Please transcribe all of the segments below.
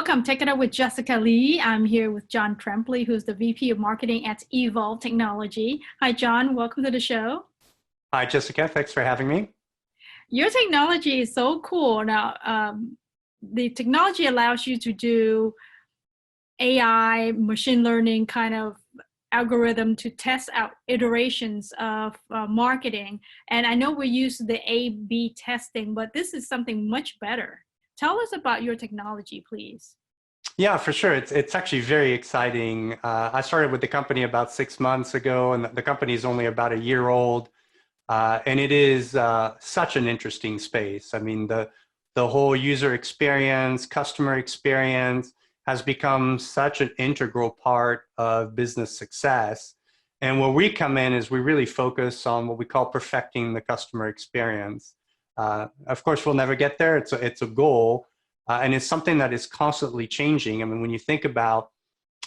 Welcome. Take It Up with Jessica Lee. I'm here with John Trembley, who's the VP of Marketing at Evolv Technology. Hi, John. Welcome to the show. Hi, Jessica. Thanks for having me. Your technology is so cool. Now, the technology allows you to do AI, machine learning kind of algorithm to test out iterations of marketing. And I know we use the A/B testing, but this is something much better. Tell us about your technology, please. Yeah, for sure. It's actually very exciting. I started with the company about 6 months ago, and the company is only about a year old. And it is such an interesting space. I mean, the whole user experience, customer experience has become such an integral part of business success. And where we come in is we really focus on what we call perfecting the customer experience. Of course, we'll never get there. It's a goal, and it's something that is constantly changing. I mean, when you think about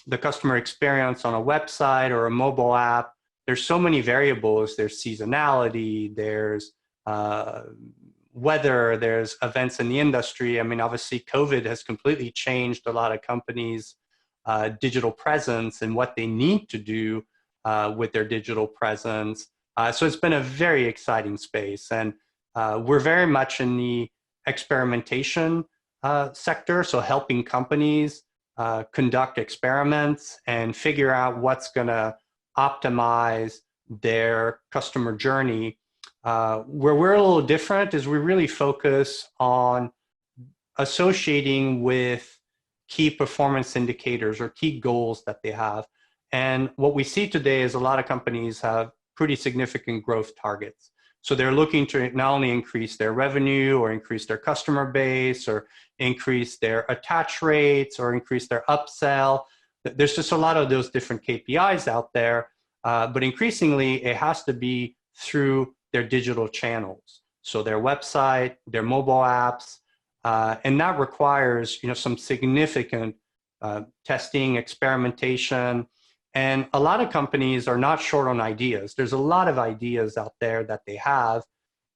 the customer experience on a website or a mobile app, there's so many variables. There's seasonality, there's weather, there's events in the industry. I mean, obviously, COVID has completely changed a lot of companies' digital presence and what they need to do with their digital presence. So it's been a very exciting space. And we're very much in the experimentation sector, so helping companies conduct experiments and figure out what's going to optimize their customer journey. Where we're a little different is we really focus on associating with key performance indicators or key goals that they have. And what we see today is a lot of companies have pretty significant growth targets. So they're looking to not only increase their revenue or increase their customer base or increase their attach rates or increase their upsell. There's just a lot of those different KPIs out there, but increasingly it has to be through their digital channels. So their website, their mobile apps, and that requires some significant testing, experimentation. And a lot of companies are not short on ideas. There's a lot of ideas out there that they have.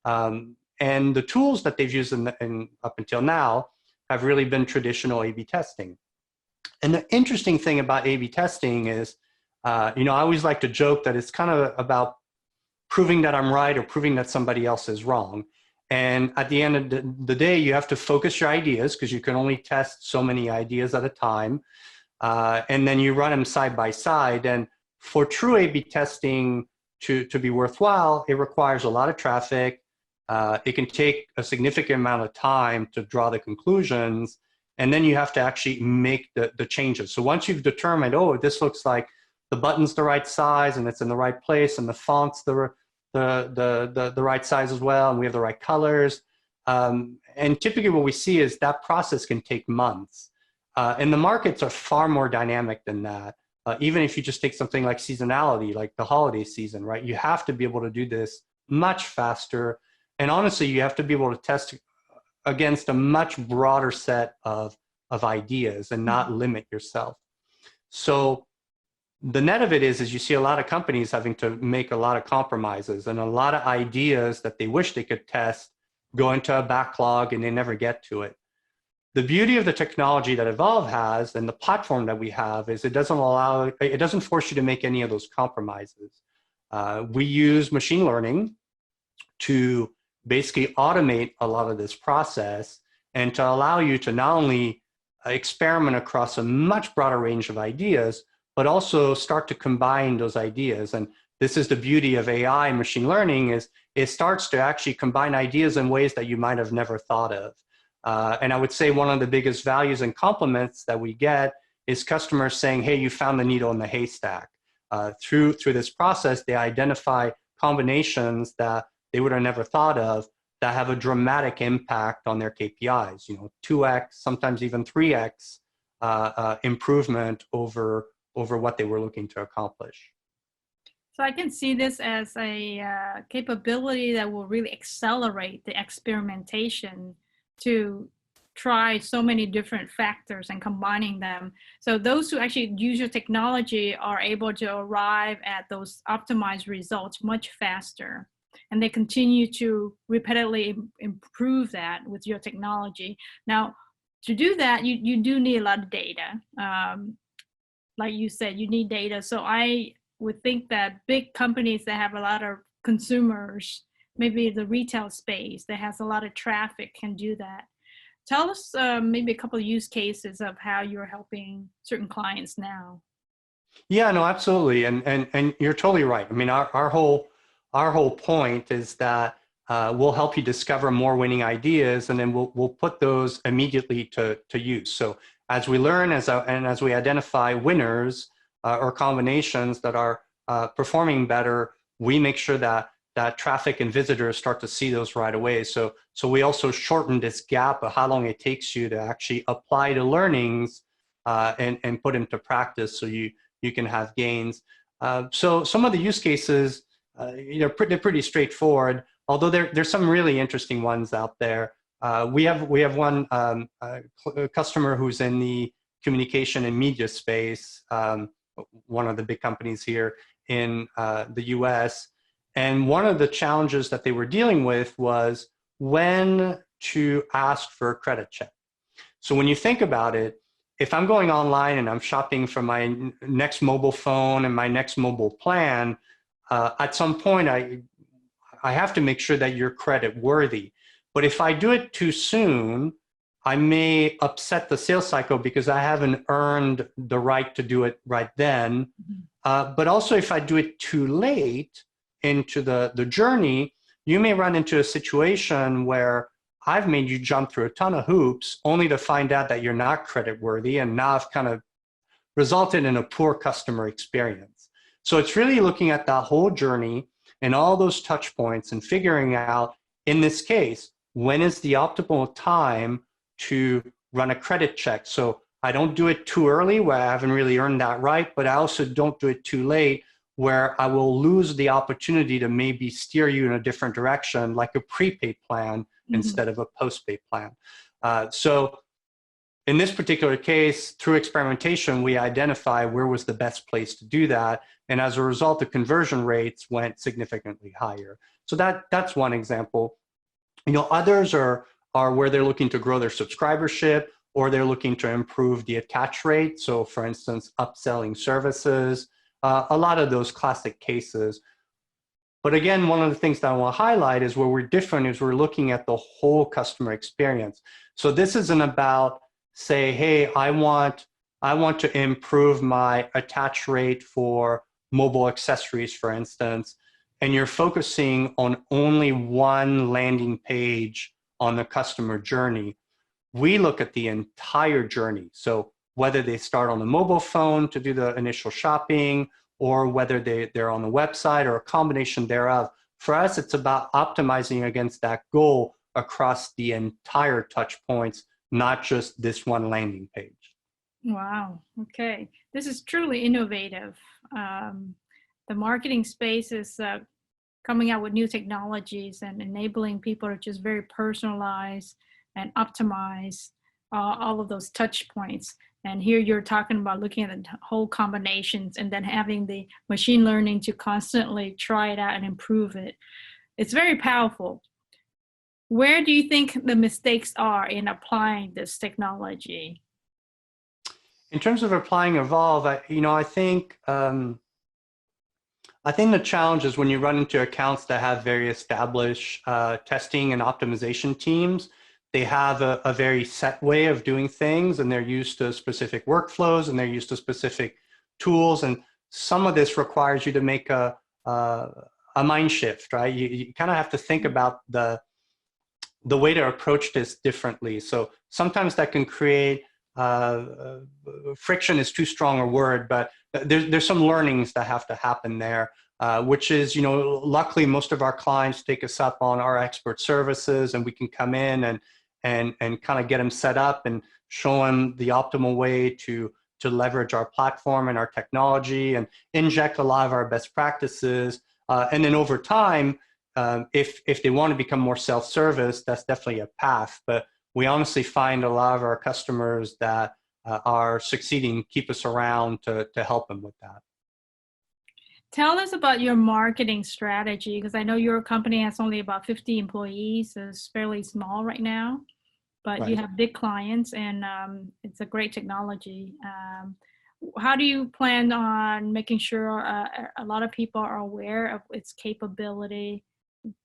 And the tools that they've used up until now have really been traditional A/B testing. And the interesting thing about A/B testing is, I always like to joke that it's kind of about proving that I'm right or proving that somebody else is wrong. And at the end of the day, you have to focus your ideas because you can only test so many ideas at a time. And then you run them side by side. And for true A/B testing to be worthwhile, it requires a lot of traffic. It can take a significant amount of time to draw the conclusions. And then you have to actually make the changes. So once you've determined, oh, this looks like the button's the right size and it's in the right place and the font's the right size as well, and we have the right colors. And typically what we see is that process can take months. And the markets are far more dynamic than that. Even if you just take something like seasonality, like the holiday season, right? You have to be able to do this much faster. And honestly, you have to be able to test against a much broader set of ideas and not limit yourself. So the net of it is you see a lot of companies having to make a lot of compromises, and a lot of ideas that they wish they could test go into a backlog and they never get to it. The beauty of the technology that Evolv has and the platform that we have is it doesn't force you to make any of those compromises. We use machine learning to basically automate a lot of this process and to allow you to not only experiment across a much broader range of ideas, but also start to combine those ideas. And this is the beauty of AI and machine learning, is it starts to actually combine ideas in ways that you might have never thought of. And I would say one of the biggest values and compliments that we get is customers saying, hey, you found the needle in the haystack. Through this process, they identify combinations that they would have never thought of that have a dramatic impact on their KPIs, 2x, sometimes even 3x improvement over what they were looking to accomplish. So I can see this as a capability that will really accelerate the experimentation to try so many different factors and combining them. So those who actually use your technology are able to arrive at those optimized results much faster. And they continue to repeatedly improve that with your technology. Now, to do that, you do need a lot of data. Like you said, you need data. So I would think that big companies that have a lot of consumers, maybe the retail space that has a lot of traffic, can do that. Tell us maybe a couple of use cases of how you're helping certain clients now. Yeah, no, absolutely. And you're totally right. I mean, our whole point is that we'll help you discover more winning ideas, and then we'll put those immediately to use. So as we learn, and as we identify winners or combinations that are performing better, we make sure that traffic and visitors start to see those right away. So we also shorten this gap of how long it takes you to actually apply the learnings and put into practice, so you can have gains. So some of the use cases, they're pretty straightforward, although there's some really interesting ones out there. We have one a customer who's in the communication and media space, one of the big companies here in the US. And one of the challenges that they were dealing with was when to ask for a credit check. So when you think about it, if I'm going online and I'm shopping for my next mobile phone and my next mobile plan, at some point I have to make sure that you're credit worthy. But if I do it too soon, I may upset the sales cycle because I haven't earned the right to do it right then. But also, if I do it too late into the journey, you may run into a situation where I've made you jump through a ton of hoops only to find out that you're not credit worthy, and now I've kind of resulted in a poor customer experience. So it's really looking at that whole journey and all those touch points and figuring out, in this case, when is the optimal time to run a credit check. So I don't do it too early where I haven't really earned that right, but I also don't do it too late where I will lose the opportunity to maybe steer you in a different direction, like a prepaid plan instead of a postpaid plan. So in this particular case, through experimentation, we identify where was the best place to do that. And as a result, the conversion rates went significantly higher. So that's one example. Others are where they're looking to grow their subscribership, or they're looking to improve the attach rate. So for instance, upselling services, a lot of those classic cases. But again, one of the things that I want to highlight is where we're different is we're looking at the whole customer experience. So this isn't about, say, hey, I want to improve my attach rate for mobile accessories, for instance, and you're focusing on only one landing page on the customer journey. We look at the entire journey. So whether they start on the mobile phone to do the initial shopping, or whether they're on the website or a combination thereof, for us, it's about optimizing against that goal across the entire touch points, not just this one landing page. Wow. Okay. This is truly innovative. The marketing space is coming out with new technologies and enabling people to just very personalize and optimize all of those touch points. And here you're talking about looking at the whole combinations and then having the machine learning to constantly try it out and improve it. It's very powerful. Where do you think the mistakes are in applying this technology? In terms of applying Evolv, I think the challenge is when you run into accounts that have very established testing and optimization teams. They have a very set way of doing things, and they're used to specific workflows, and they're used to specific tools. And some of this requires you to make a mind shift, right? You kind of have to think about the way to approach this differently. So sometimes that can create friction is too strong a word, but there's some learnings that have to happen there, which is, luckily most of our clients take us up on our expert services, and we can come in and kind of get them set up and show them the optimal way to leverage our platform and our technology and inject a lot of our best practices. And then over time, if they want to become more self-service, that's definitely a path. But we honestly find a lot of our customers that are succeeding keep us around to help them with that. Tell us about your marketing strategy, because I know your company has only about 50 employees, so it's fairly small right now. but you Right. have big clients, and it's a great technology. How do you plan on making sure a lot of people are aware of its capability,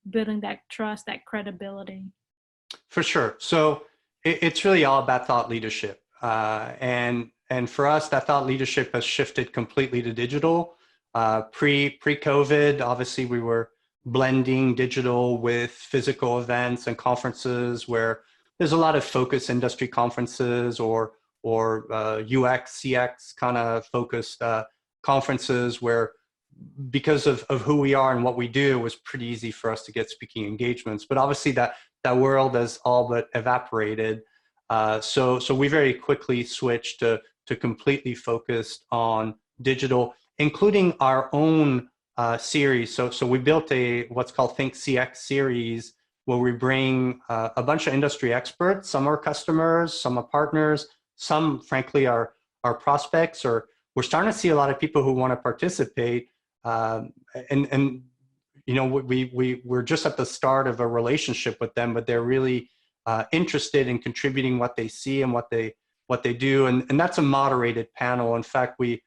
building that trust, that credibility? For sure. So it's really all about thought leadership. And for us, that thought leadership has shifted completely to digital. Pre-COVID, obviously, we were blending digital with physical events and conferences where there's a lot of focus industry conferences or UX, CX kind of focused conferences where because of who we are and what we do, it was pretty easy for us to get speaking engagements. But obviously that world has all but evaporated. So we very quickly switched to completely focused on digital, including our own series. So we built what's called Think CX series, where we bring a bunch of industry experts. Some are customers, some are partners, some frankly are prospects, or we're starting to see a lot of people who want to participate. And you know, we're just at the start of a relationship with them, but they're really interested in contributing what they see and what they do, and that's a moderated panel. In fact, we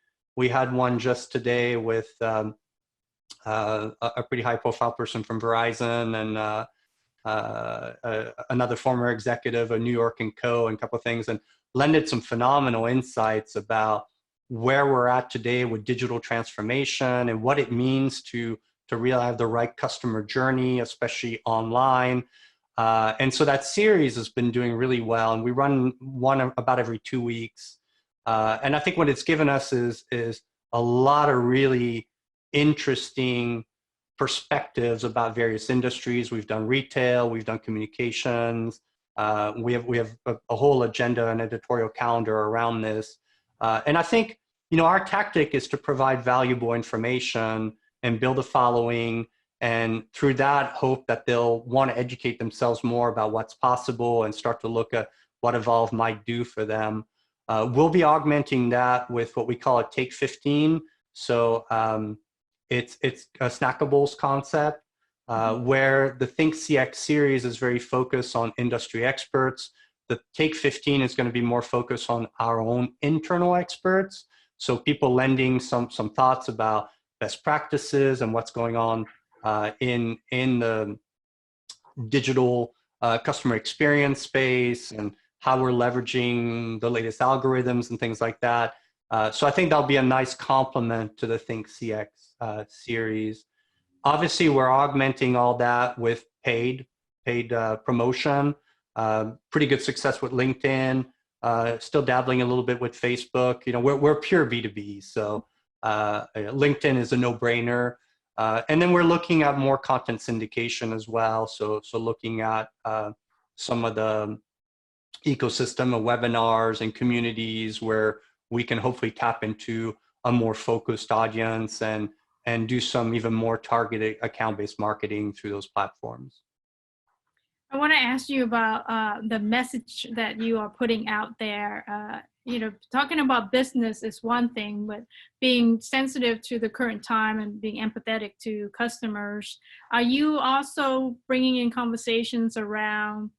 had one just today with a pretty high-profile person from Verizon and another former executive of New York and Co. and a couple of things, and lended some phenomenal insights about where we're at today with digital transformation and what it means to really have the right customer journey, especially online. And so that series has been doing really well, and we run one about every 2 weeks. And I think what it's given us is a lot of really interesting perspectives about various industries. We've done retail, we've done communications. We have a whole agenda and editorial calendar around this. And I think, you know, our tactic is to provide valuable information and build a following, and through that hope that they'll want to educate themselves more about what's possible and start to look at what Evolv might do for them. We'll be augmenting that with what we call a Take 15. So it's a snackables concept where the Think CX series is very focused on industry experts. The Take 15 is going to be more focused on our own internal experts. So people lending some thoughts about best practices and what's going on in the digital customer experience space and how we're leveraging the latest algorithms and things like that. So I think that'll be a nice complement to the Think CX series. Obviously, we're augmenting all that with paid promotion. Pretty good success with LinkedIn. Still dabbling a little bit with Facebook. You know, we're pure B2B, so LinkedIn is a no-brainer. And then we're looking at more content syndication as well. So looking at some of the ecosystem of webinars and communities where we can hopefully tap into a more focused audience and do some even more targeted account-based marketing through those platforms. I want to ask you about the message that you are putting out there. You know, talking about business is one thing, but being sensitive to the current time and being empathetic to customers. Are you also bringing in conversations around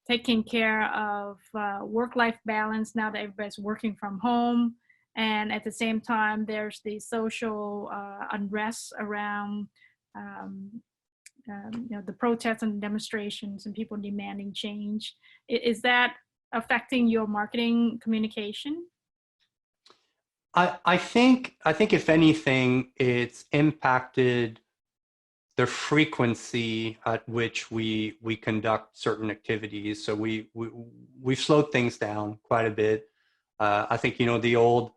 taking care of work-life balance now that everybody's working from home? And at the same time, there's the social unrest around you know, the protests and demonstrations and people demanding change. Is that affecting your marketing communication? I think if anything, it's impacted the frequency at which we conduct certain activities. So we've slowed things down quite a bit. I think, you know, the old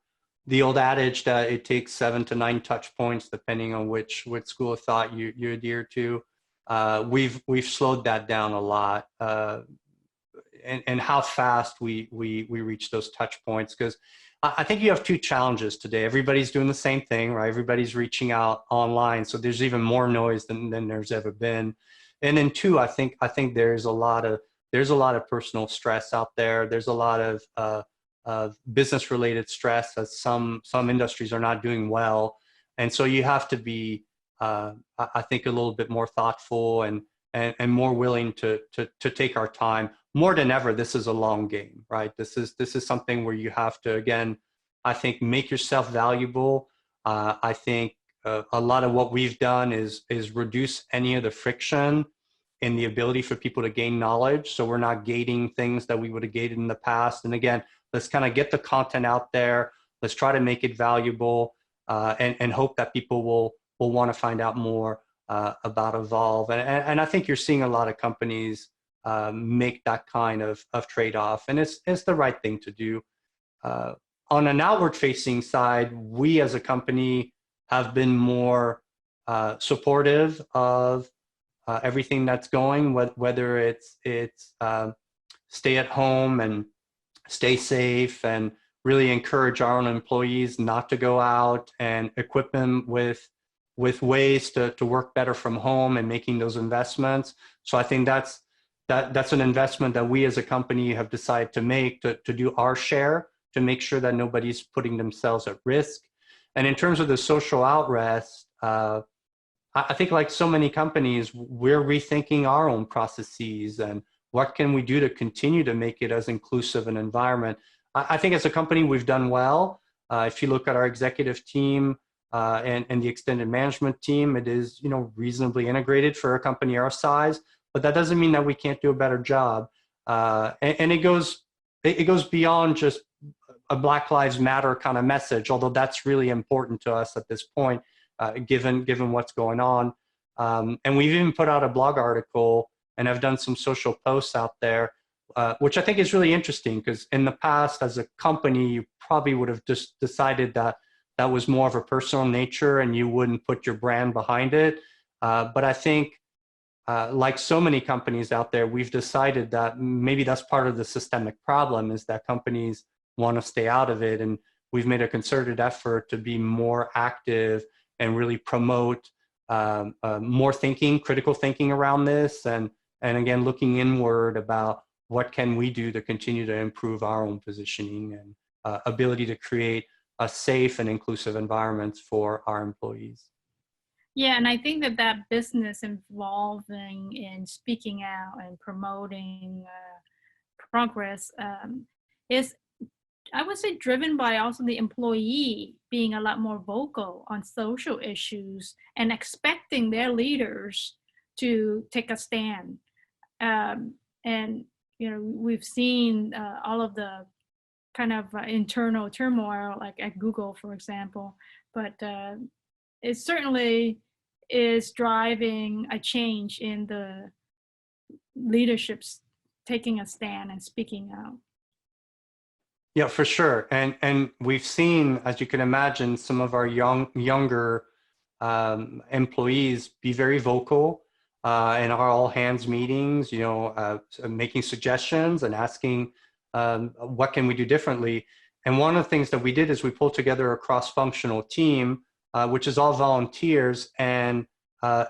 adage that it takes 7 to 9 touch points, depending on which school of thought you adhere to. We've slowed that down a lot, and how fast we reach those touch points, because I think you have two challenges today. Everybody's doing the same thing, right? Everybody's reaching out online, so there's even more noise than there's ever been. And then two, I think there's a lot of personal stress out there. There's a lot of business related stress, as some industries are not doing well, and so you have to be I think a little bit more thoughtful and more willing to take our time. more than ever, this is a long game, right? This is something where you have to, again, I think, make yourself valuable. I think a lot of what we've done is reduce any of the friction in the ability for people to gain knowledge. So we're not gating things that we would have gated in the past. And again, let's kind of get the content out there. Let's try to make it valuable, and hope that people will want to find out more about Evolv. And I think you're seeing a lot of companies make that kind of trade-off, and it's the right thing to do. On an outward-facing side, we as a company have been more supportive of everything that's going, whether it's stay at home and stay safe, and really encourage our own employees not to go out, and equip them with ways to work better from home, and making those investments. So I think that's an investment that we as a company have decided to make, to do our share, to make sure that nobody's putting themselves at risk. And in terms of the social outrest, I think, like so many companies, we're rethinking our own processes and what can we do to continue to make it as inclusive an environment. I think as a company, we've done well. If you look at our executive team and the extended management team, it is, reasonably integrated for a company our size, but that doesn't mean that we can't do a better job. And it goes beyond just a Black Lives Matter kind of message, although that's really important to us at this point, given what's going on. And we've even put out a blog article, and I've done some social posts out there, which I think is really interesting, because in the past, as a company, you probably would have just decided that that was more of a personal nature and you wouldn't put your brand behind it. But I think, like so many companies out there, we've decided that maybe that's part of the systemic problem, is that companies want to stay out of it. And we've made a concerted effort to be more active and really promote more thinking, critical thinking around this. And again, looking inward about what can we do to continue to improve our own positioning and ability to create a safe and inclusive environment for our employees. Yeah, and I think that business involving in speaking out and promoting progress is, I would say, driven by also the employee being a lot more vocal on social issues and expecting their leaders to take a stand. And we've seen all of the kind of internal turmoil, like at Google, for example, but it certainly is driving a change in the leaderships taking a stand and speaking out. Yeah, for sure. And we've seen, as you can imagine, some of our younger employees be very vocal in our all hands meetings, making suggestions and asking what can we do differently. And one of the things that we did is we pulled together a cross-functional team, which is all volunteers, and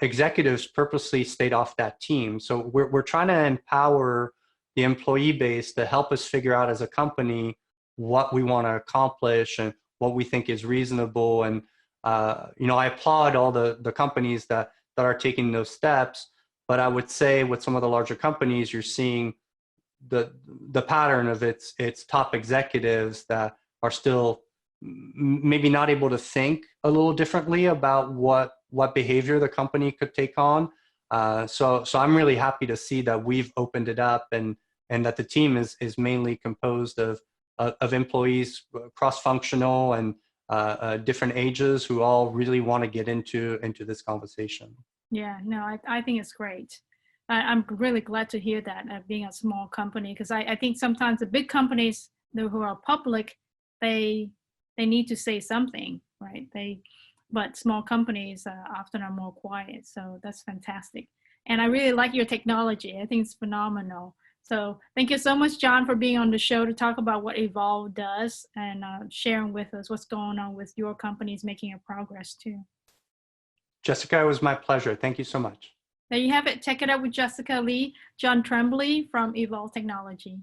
executives purposely stayed off that team. So we're trying to empower the employee base to help us figure out as a company what we want to accomplish and what we think is reasonable. And I applaud all the companies that are taking those steps, but I would say with some of the larger companies, you're seeing the pattern of its top executives that are still maybe not able to think a little differently about what behavior the company could take on. So I'm really happy to see that we've opened it up, and that the team is mainly composed of employees, cross-functional and different ages, who all really want to get into this conversation. Yeah, no, I think it's great. I'm really glad to hear that, being a small company, because I think sometimes the big companies who are public, they need to say something, right? But small companies often are more quiet, so that's fantastic. And I really like your technology. I think it's phenomenal. So thank you so much, John, for being on the show to talk about what Evolv does and sharing with us what's going on with your companies making a progress too. Jessica, it was my pleasure. Thank you so much. There you have it. Check it out with Jessica Lee, John Trembley from Evolv Technology.